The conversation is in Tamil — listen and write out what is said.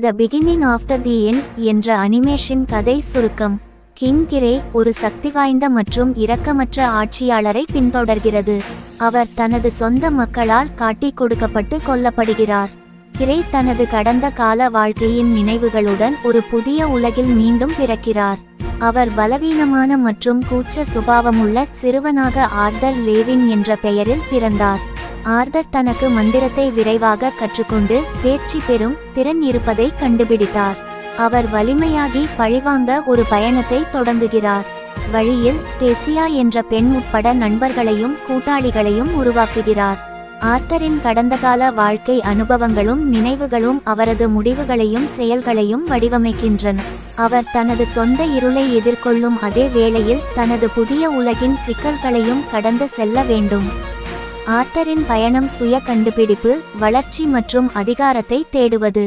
The beginning of the end என்ற அனிமேஷன் கதை சுருக்கம். கிங் கிரே ஒரு சக்திவாய்ந்த மற்றும் இரக்கமற்ற ஆட்சியாளரை பின்தொடர்கிறது. அவர் தனது சொந்த மக்களால் காட்டிக் கொடுக்கப்பட்டு கொல்லப்படுகிறார். கிரே தனது கடந்த கால வாழ்க்கையின் நினைவுகளுடன் ஒரு புதிய உலகில் மீண்டும் பிறக்கிறார். அவர் பலவீனமான மற்றும் கூச்ச சுபாவமுள்ள சிறுவனாக ஆர்தர் லேவின் என்ற பெயரில் பிறந்தார். ஆர்தர் தனக்கு மந்திரத்தை விரைவாக கற்றுக்கொண்டு தேர்ச்சி பெறும் திறன் இருப்பதை கண்டுபிடித்தார். அவர் வலிமையாகி பழிவாங்க ஒரு பயணத்தை தொடங்குகிறார். வழியில் டெசியா என்ற பெண் உட்பட நண்பர்களையும் கூட்டாளிகளையும் உருவாக்குகிறார். ஆர்தரின் கடந்தகால வாழ்க்கை அனுபவங்களும் நினைவுகளும் அவரது முடிவுகளையும் செயல்களையும் வடிவமைக்கின்றன. அவர் தனது சொந்த இருளை எதிர்கொள்ளும் அதே வேளையில் தனது புதிய உலகின் சிக்கல்களையும் கடந்து செல்ல வேண்டும். ஆர்தரின் பயணம் சுய கண்டுபிடிப்பு, வளர்ச்சி மற்றும் அதிகாரத்தை தேடுவது.